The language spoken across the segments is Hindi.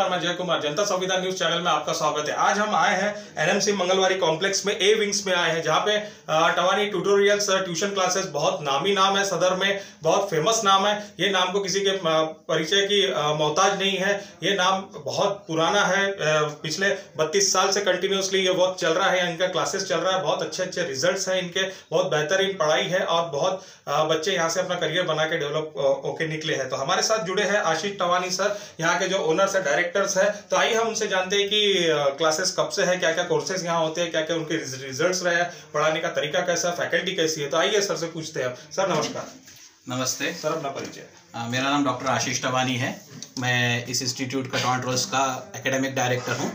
नमस्कार, मैं जय कुमार, जनता संविधान न्यूज चैनल में आपका स्वागत है। आज हम आए हैं एनएमसी मंगलवारी कॉम्प्लेक्स में ए विंग्स में आए हैं, जहां पे टवानी ट्यूटोरियल्स ट्यूशन क्लासेस बहुत नामी नाम है, सदर में बहुत फेमस नाम है। ये नाम को किसी के परिचय की मोहताज नहीं है। ये नाम बहुत पुराना है, पिछले 32 साल से कंटिन्यूसली ये वर्क चल रहा है, इनका क्लासेस चल रहा है। बहुत अच्छे अच्छे रिजल्ट्स हैं इनके, बहुत बेहतरीन पढ़ाई है और बहुत बच्चे यहाँ से अपना करियर बना के डेवलप होके निकले हैं। तो हमारे साथ जुड़े हैं आशीष टवानी सर, यहाँ के जो ओनर्स है, डायरेक्टर्स है। तो आइए हम उनसे जानते हैं कि क्लासेस कब से है, क्या क्या कोर्सेज यहाँ होते हैं, क्या क्या उनके रिजल्ट्स रहे, पढ़ाने का तरीका कैसा, फैकल्टी कैसी है। तो आइए सर से पूछते हैं। सर नमस्कार। नमस्ते सर, अपना परिचय। मेरा नाम डॉक्टर आशीष टवानी है। मैं इस इंस्टीट्यूट का टोरंटो रोज का एकेडमिक डायरेक्टर हूँ।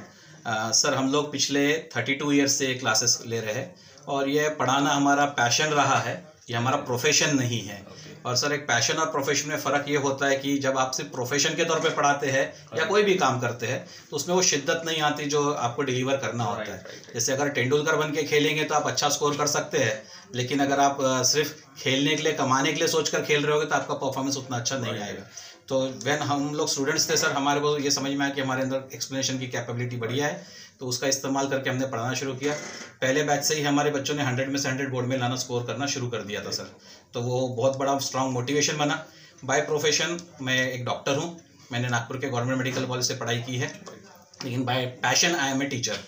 सर, हम लोग पिछले 32 ईयर्स से क्लासेस ले रहे हैं और ये पढ़ाना हमारा पैशन रहा है, ये हमारा प्रोफेशन नहीं है। और सर, एक पैशन और प्रोफेशन में फ़र्क ये होता है कि जब आप सिर्फ प्रोफेशन के तौर पे पढ़ाते हैं या कोई भी काम करते हैं तो उसमें वो शिद्दत नहीं आती जो आपको डिलीवर करना होता है। जैसे अगर तेंदुलकर बन के खेलेंगे तो आप अच्छा स्कोर कर सकते हैं, लेकिन अगर आप सिर्फ खेलने के लिए, कमाने के लिए सोचकर खेल रहे होगे तो आपका परफॉर्मेंस उतना अच्छा नहीं आएगा। तो व्हेन हम लोग स्टूडेंट्स थे सर, हमारे को ये समझ में आया कि हमारे अंदर एक्सप्लेनेशन की कैपेबिलिटी बढ़िया है, तो उसका इस्तेमाल करके हमने पढ़ाना शुरू किया। पहले बैच से ही हमारे बच्चों ने 100 में से 100 बोर्ड में लाना, स्कोर करना शुरू कर दिया था सर। तो वो बहुत बड़ा स्ट्रॉन्ग मोटिवेशन बना। बाय प्रोफेशन मैं एक डॉक्टर हूँ, मैंने नागपुर के गवर्नमेंट मेडिकल कॉलेज से पढ़ाई की है, लेकिन by passion I am a teacher.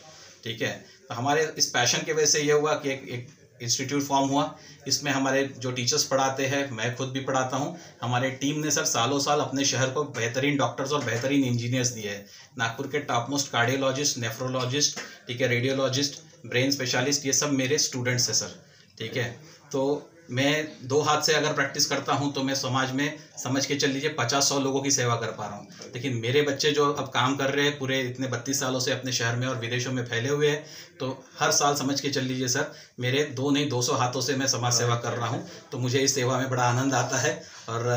ठीक है, तो हमारे इस पैशन की वजह से ये हुआ कि एक इंस्टीट्यूट फॉर्म हुआ। इसमें हमारे जो टीचर्स पढ़ाते हैं, मैं खुद भी पढ़ाता हूँ। हमारे टीम ने सर सालों साल अपने शहर को बेहतरीन डॉक्टर्स और बेहतरीन इंजीनियर्स दिए हैं। नागपुर के टॉप मोस्ट कार्डियोलॉजिस्ट, नेफ्रोलॉजिस्ट, ठीक है, रेडियोलॉजिस्ट, ब्रेन स्पेशलिस्ट, ये सब मेरे स्टूडेंट्स हैं सर। ठीक है, तो मैं 2 हाथ से अगर प्रैक्टिस करता हूं तो मैं समाज में समझ के चल लीजिए 50-100 लोगों की सेवा कर पा रहा हूं। लेकिन मेरे बच्चे जो अब काम कर रहे हैं पूरे इतने 32 सालों से अपने शहर में और विदेशों में फैले हुए हैं, तो हर साल समझ के चल लीजिए सर, मेरे 2 नहीं 200 हाथों से मैं समाज सेवा कर रहा हूँ। तो मुझे इस सेवा में बड़ा आनंद आता है और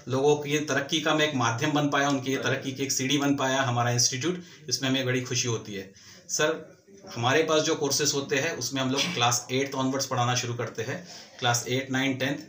लोगों की तरक्की का मैं एक माध्यम बन पाया, उनकी तरक्की की एक सीढ़ी बन पाया हमारा इंस्टीट्यूट, इसमें हमें बड़ी खुशी होती है। सर, हमारे पास जो कोर्सेज होते हैं उसमें हम लोग क्लास 8 ऑनवर्ड्स पढ़ाना शुरू करते हैं। क्लास 8, 9, 10,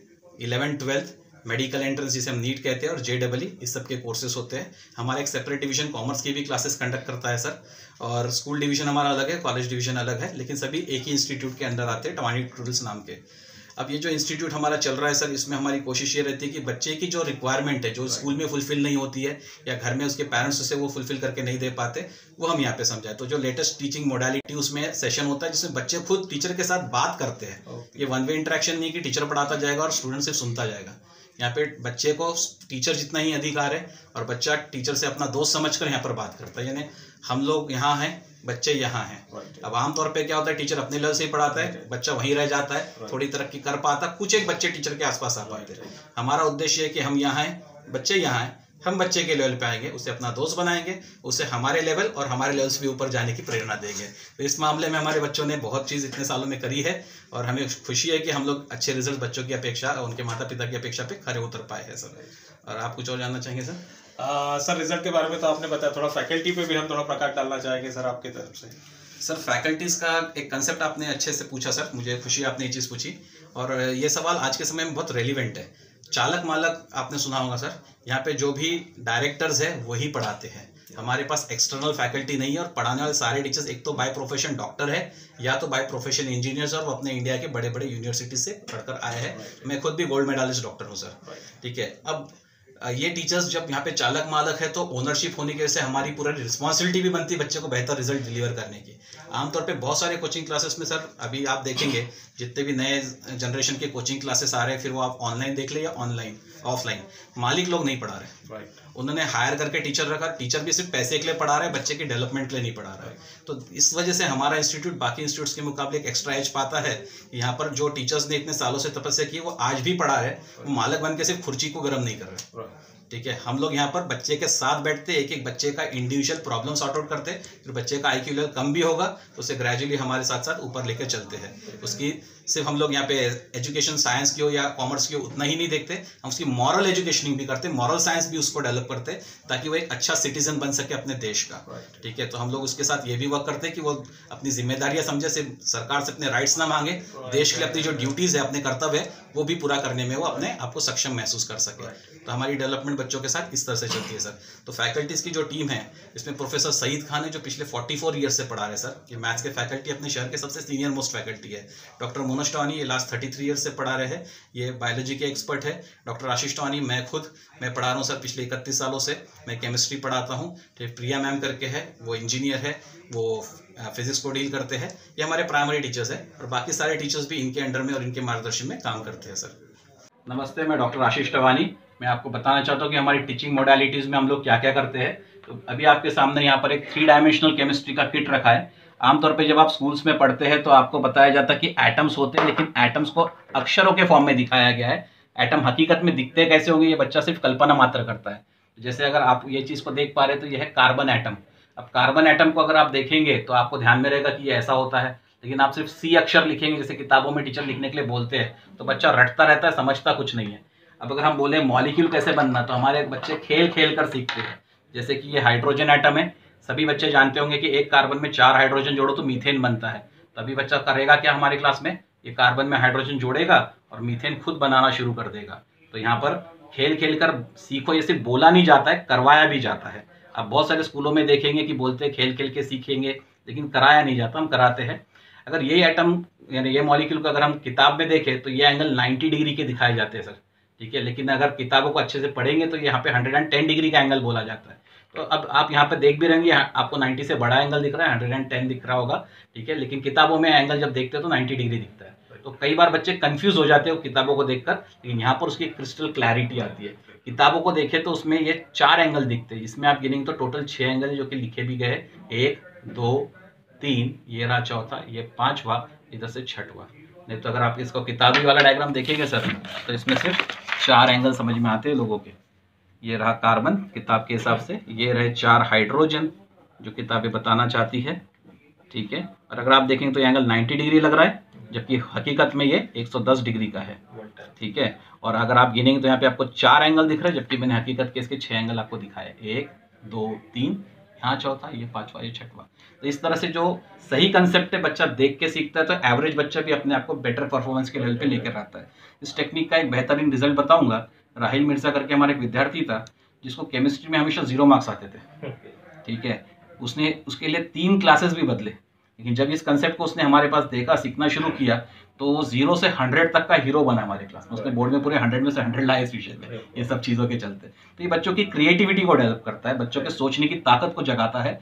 11, 12, मेडिकल एंट्रेंस जिसे हम नीट कहते हैं और JEE, इस सब के कोर्सेज होते हैं। हमारा एक सेपरेट डिवीजन कॉमर्स की भी क्लासेस कंडक्ट करता है सर, और स्कूल डिवीजन हमारा अलग है, कॉलेज डिवीजन अलग है, लेकिन सभी एक ही इंस्टीट्यूट के अंदर आते हैं, टवानी ट्यूटोरियल्स नाम के। अब ये जो इंस्टीट्यूट हमारा चल रहा है सर, इसमें हमारी कोशिश ये रहती है कि बच्चे की जो रिक्वायरमेंट है, जो स्कूल में फुलफिल नहीं होती है या घर में उसके पेरेंट्स उसे वो फुलफिल करके नहीं दे पाते, वो हम यहाँ पे समझाएं। तो जो लेटेस्ट टीचिंग मोडालिटी उसमें सेशन होता है जिसमें बच्चे खुद टीचर के साथ बात करते हैं। ये वन वे इंटरेक्शन नहीं कि टीचर पढ़ाता जाएगा और स्टूडेंट सिर्फ सुनता जाएगा। यहाँ पे बच्चे को टीचर जितना ही अधिकार है और बच्चा टीचर से अपना दोस्त समझकर यहाँ पर बात करता है। यानी हम लोग यहाँ हैं, बच्चे यहाँ हैं। अब आमतौर पे क्या होता है, टीचर अपने लेवल से ही पढ़ाता है, बच्चा वहीं रह जाता है, थोड़ी तरक्की कर पाता, कुछ एक बच्चे टीचर के आसपास आ पाते हैं। हमारा उद्देश्य है कि हम यहाँ हैं, बच्चे यहाँ हैं, हम बच्चे के लेवल पे आएंगे, उसे अपना दोस्त बनाएंगे, उसे हमारे लेवल और हमारे लेवल से भी ऊपर जाने की प्रेरणा देंगे। तो इस मामले में हमारे बच्चों ने बहुत चीज़ इतने सालों में करी है और हमें खुशी है कि हम लोग अच्छे रिजल्ट बच्चों की अपेक्षा और उनके माता पिता की अपेक्षा पे खरे उतर पाए हैं सर। और आप कुछ और जानना चाहेंगे सर? सर, रिजल्ट के बारे में तो आपने बताया, थोड़ा फैकल्टी पे भी हम थोड़ा प्रकाश डालना चाहेंगे सर आपकी तरफ से। सर, फैकल्टीज़ का एक कंसेप्ट आपने अच्छे से पूछा सर, मुझे खुशी है आपने ये चीज़ पूछी और ये सवाल आज के समय में बहुत रेलिवेंट है। चालक मालक आपने सुना होगा सर, यहाँ पे जो भी डायरेक्टर्स है वही पढ़ाते हैं। हमारे पास एक्सटर्नल फैकल्टी नहीं है और पढ़ाने वाले सारे टीचर्स एक तो बाय प्रोफेशन डॉक्टर है या तो बाय प्रोफेशन इंजीनियर्स, और वो अपने इंडिया के बड़े बड़े यूनिवर्सिटी से पढ़कर आए हैं। मैं खुद भी गोल्ड मेडलिस्ट डॉक्टर हूँ सर। ठीक है, अब ये टीचर्स जब यहाँ पे चालक मालक है तो ओनरशिप होने की वजह से हमारी पूरी रिस्पॉन्सिबिलिटी भी बनती है बच्चे को बेहतर रिजल्ट डिलीवर करने की। आमतौर पे बहुत सारे कोचिंग क्लासेस में सर, अभी आप देखेंगे जितने भी नए जनरेशन के कोचिंग क्लासेस आ रहे हैं, फिर वो आप ऑनलाइन देख ले या ऑनलाइन ऑफलाइन, मालिक लोग नहीं पढ़ा रहे। उन्होंने हायर करके टीचर रखा, टीचर भी सिर्फ पैसे के लिए पढ़ा रहा है, बच्चे के डेवलपमेंट के लिए नहीं पढ़ा रहा है। तो इस वजह से हमारा इंस्टीट्यूट बाकी इंस्टीट्यूट्स के मुकाबले एक एक्स्ट्रा एज पाता है। यहाँ पर जो टीचर्स ने इतने सालों से तपस्या की वो आज भी पढ़ा है, वो मालक बन के सिर्फ खुर्ची को गर्म नहीं कर रहे। ठीक है, हम लोग यहाँ पर बच्चे के साथ बैठते, एक एक बच्चे का इंडिविजुअल प्रॉब्लम सॉर्ट आउट करते, फिर बच्चे का IQ लेवल कम भी होगा तो उसे ग्रेजुअली हमारे साथ साथ ऊपर लेकर चलते हैं। उसकी सिर्फ हम लोग यहाँ पे एजुकेशन साइंस की हो या कॉमर्स की हो उतना ही नहीं देखते, हम उसकी मॉरल एजुकेशनिंग भी करते, मॉरल साइंस भी उसको डेवलप करते ताकि वो एक अच्छा सिटीजन बन सके अपने देश का। ठीक है, तो हम लोग उसके साथ ये भी वर्क करते हैं कि वो अपनी जिम्मेदारियां समझे, सिर्फ सरकार से अपने राइट्स ना मांगे, देश के लिए अपनी जो ड्यूटीज है, अपने कर्तव्य है, वो भी पूरा करने में वो अपने आपको सक्षम महसूस कर सके। तो हमारी डेवलपमेंट बच्चों के साथ इस तरह से चलती है सर। तो फैकल्टीज की जो टीम है, इसमें प्रोफेसर सईद खान है जो पिछले 44 ईयर्स से पढ़ा रहे सर। ये मैथ्स के फैकल्टी अपने शहर के सबसे सीनियर मोस्ट फैकल्टी है। डॉक्टर मोनश टवानी ये लास्ट 33 ईयर्स से पढ़ा रहे हैं, ये बायोलॉजी के एक्सपर्ट है। डॉक्टर आशीष टवानी, मैं पढ़ा रहा हूँ सर पिछले 31 सालों से, मैं केमिस्ट्री पढ़ाता हूँ। फिर प्रिया मैम करके है, वो इंजीनियर है, वो फिजिक्स को डील करते हैं। ये हमारे प्राइमरी टीचर्स है और बाकी सारे टीचर्स भी इनके अंडर में और इनके मार्गदर्शन में काम करते हैं सर। नमस्ते, मैं डॉक्टर आशीष टवानी। मैं आपको बताना चाहता हूँ कि हमारी टीचिंग मोडालिटीज़ में हम लोग क्या क्या करते हैं। तो अभी आपके सामने यहाँ पर एक 3 डायमेंशनल केमिस्ट्री का किट रखा है। आमतौर पे जब आप स्कूल्स में पढ़ते हैं तो आपको बताया जाता है कि एटम्स होते हैं, लेकिन एटम्स को अक्षरों के फॉर्म में दिखाया गया है। एटम हकीकत में दिखते कैसे होंगे ये बच्चा सिर्फ कल्पना मात्र करता है। जैसे अगर आप ये चीज़ को देख पा रहे तो यह है कार्बन एटम। अब कार्बन एटम को अगर आप देखेंगे तो आपको ध्यान में रहेगा कि ये ऐसा होता है, लेकिन आप सिर्फ सी अक्षर लिखेंगे जैसे किताबों में टीचर लिखने के लिए बोलते हैं तो बच्चा रटता रहता है, समझता कुछ नहीं है। अब अगर हम बोले मॉलिक्यूल कैसे बनना, तो हमारे बच्चे खेल खेल कर सीखते हैं। जैसे कि ये हाइड्रोजन एटम है, सभी बच्चे जानते होंगे कि एक कार्बन में 4 हाइड्रोजन जोड़ो तो मीथेन बनता है। तभी बच्चा करेगा क्या हमारे क्लास में, ये कार्बन में हाइड्रोजन जोड़ेगा और मीथेन खुद बनाना शुरू कर देगा। तो यहाँ पर खेल खेल कर सीखो, ये सिर्फ बोला नहीं जाता है, करवाया भी जाता है। आप बहुत सारे स्कूलों में देखेंगे कि बोलते हैं खेल खेल के सीखेंगे, लेकिन कराया नहीं जाता, हम कराते हैं। अगर ये एटम यानी ये मॉलिक्यूल को अगर हम किताब में देखें तो ये एंगल 90 डिग्री के दिखाए जाते हैं सर। ठीक है, लेकिन अगर किताबों को अच्छे से पढ़ेंगे तो यहाँ पे 110 डिग्री का एंगल बोला जाता है। तो अब आप यहाँ पे देख भी रहेंगे, आपको 90 से बड़ा एंगल दिख रहा है, 110 दिख रहा होगा। ठीक है, लेकिन किताबों में एंगल जब देखते हो तो 90 डिग्री दिखता है। तो कई बार बच्चे कंफ्यूज हो जाते हो किताबों को देखकर, लेकिन यहाँ पर उसकी क्रिस्टल क्लैरिटी आती है। किताबों को देखें तो उसमें ये 4 एंगल दिखते हैं, इसमें आप गिनेंगे तो टोटल 6 एंगल जो कि लिखे भी गए, 1 2 3, ये रहा चौथा, ये 5वां, इधर से 6वां। नहीं तो अगर आप इसको किताबी वाला डायग्राम देखेंगे सर तो इसमें सिर्फ 4 एंगल समझ में आते हैं लोगों के। ये रहा कार्बन किताब के हिसाब से, ये रहे 4 हाइड्रोजन जो किताबें बताना चाहती है। ठीक है, और अगर आप देखेंगे तो ये एंगल 90 डिग्री लग रहा है, जबकि हकीकत में ये 110 डिग्री का है। ठीक है, और अगर आप गिनेंगे तो यहाँ पे आपको 4 एंगल दिख रहे हैं, जबकि मैंने हकीकत के इसके 6 एंगल आपको दिखाए, 1 2 3, यहाँ चौथा, ये 5वां, ये 6वां। तो इस तरह से जो सही कंसेप्ट है बच्चा देख के सीखता है, तो एवरेज बच्चा भी अपने आप को बेटर परफॉर्मेंस के लेवल पे लेकर आता है। इस टेक्निक का एक बेहतरीन रिजल्ट बताऊंगा। राहिल मिर्जा करके हमारा एक विद्यार्थी था जिसको केमिस्ट्री में हमेशा 0 मार्क्स आते थे। ठीक है, उसने उसके लिए 3 क्लासेस भी बदले, लेकिन जब इस कंसेप्ट को उसने हमारे पास देखा, सीखना शुरू किया, तो वो 0 से 100 तक का हीरो बना हमारे क्लास में। उसने बोर्ड में पूरे 100 में से 100 लाए इस विषय में, ये सब चीज़ों के चलते। तो ये बच्चों की क्रिएटिविटी को डेवलप करता है, बच्चों के सोचने की ताकत को जगाता है।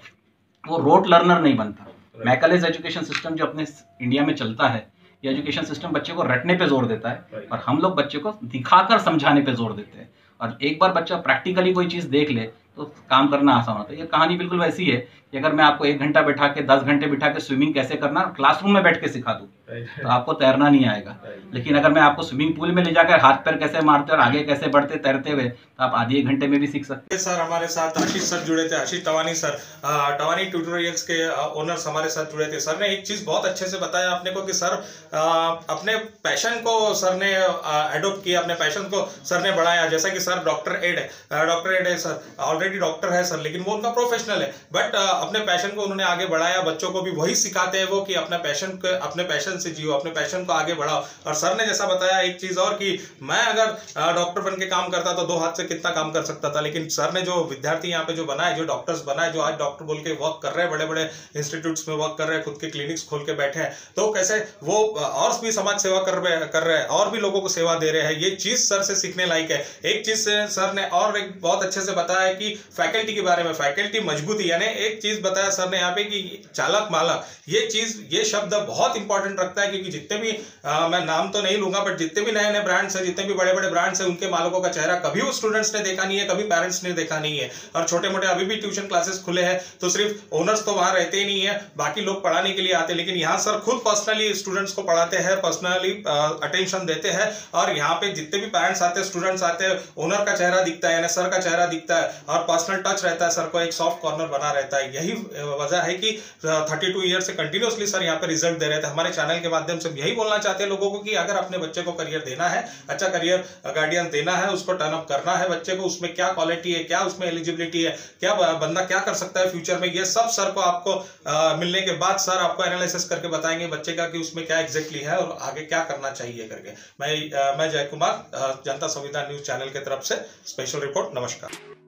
वो रोट लर्नर नहीं बनता। मैकलेज एजुकेशन सिस्टम जो अपने इंडिया में चलता है, ये एजुकेशन सिस्टम बच्चे को रटने पे जोर देता है और हम लोग बच्चे को दिखाकर समझाने पे जोर देते हैं। और एक बार बच्चा प्रैक्टिकली कोई चीज़ देख ले तो काम करना आसान होता है। ये कहानी बिल्कुल वैसी है कि अगर मैं आपको 1 घंटा बैठा के 10 घंटे बिठा के स्विमिंग कैसे करना क्लासरूम में बैठ के सिखा दूँ तो आपको तैरना नहीं आएगा। लेकिन अगर मैं आपको स्विमिंग पूल में ले जाकर हाथ पैर कैसे मारते और आगे कैसे बढ़ते तैरते हुए, तो आप आधे 1 घंटे में भी सीख सकते हैं। सर हमारे साथ आशीष सर जुड़े थे, आशीष टवानी सर, टवानी ट्यूटोरियल्स के ओनर्स हमारे साथ जुड़े थे। सर ने एक चीज़ बहुत अच्छे से बताया आपने को कि सर अपने पैशन को सर ने एडोप्ट किया, अपने पैशन को सर ने बढ़ाया। जैसा कि सर डॉक्टर एड है सर, ऑलरेडी डॉक्टर है सर, लेकिन वो उनका प्रोफेशनल है, बट अपने पैशन को उन्होंने आगे बढ़ाया। बच्चों को भी वही सिखाते हैं वो कि अपने पैशन से जियो, अपने पैशन को आगे बढ़ाओ। और सर ने जैसा बताया एक चीज़ और कि मैं अगर डॉक्टर बन के काम करता तो 2 हाथ से कितना काम कर सकता था, लेकिन सर ने जो विद्यार्थी यहाँ पे जो बनाए, जो डॉक्टर्स बनाए, जो आज डॉक्टर बोल के वर्क कर रहे हैं, बड़े बड़े इंस्टीट्यूट्स में वर्क कर रहे हैं, खुद के क्लिनिक्स खोल के बैठे हैं, तो कैसे वो और भी समाज सेवा कर रहे हैं और भी लोगों को सेवा दे रहे हैं। ये चीज़ सर से सीखने लायक है। एक चीज़ से सर ने और एक बहुत अच्छे से बताया कि फैकल्टी के बारे में, फैकल्टी मजबूती, यानी एक चीज़ बताया सर ने यहाँ पे कि चालक मालक, ये चीज़, ये शब्द बहुत इंपॉर्टेंट रखता है, क्योंकि जितने भी मैं नाम नाम तो नहीं लूंगा, बट जितने भी नए नए ब्रांड्स हैं, जितने भी बड़े बड़े ब्रांड्स हैं, उनके मालिकों का चेहरा कभी वो स्टूडेंट्स ने देखा नहीं है, कभी पेरेंट्स ने देखा नहीं है। और छोटे मोटे अभी भी ट्यूशन क्लासेस खुले हैं तो सिर्फ ओनर्स तो वहां रहते ही नहीं है, बाकी लोग पढ़ाने के लिए आते हैं, लेकिन यहाँ सर खुद पर्सनली स्टूडेंट्स को पढ़ाते हैं, पर्सनली अटेंशन देते हैं। और यहाँ पे जितने भी पेरेंट्स आते हैं, स्टूडेंट्स आते हैं, ओनर का चेहरा दिखता है, यानी सर का चेहरा दिखता है और पर्सनल टच रहता है, सर को एक सॉफ्ट कॉर्नर बना रहता है। यही वजह है कि 32 ईयर से कंटिन्यूसली सर यहाँ पे रिजल्ट दे रहे थे। हमारे चैनल के माध्यम से यही बोलना चाहते हैं लोगों को कि अगर अपने बच्चे को करियर देना है, अच्छा करियर गाइडेंस देना है, उसको टर्न अप करना है बच्चे को, उसमें क्या क्वालिटी है, क्या उसमें एलिजिबिलिटी है, क्या बंदा क्या कर सकता है फ्यूचर में, ये सब सर को आपको मिलने के बाद सर आपको एनालिसिस करके बताएंगे बच्चे का कि उसमें क्या एग्जैक्टली है और आगे क्या करना चाहिए करके। मैं जय कुमार, जनता संविधान न्यूज चैनल की तरफ से स्पेशल रिपोर्ट। नमस्कार।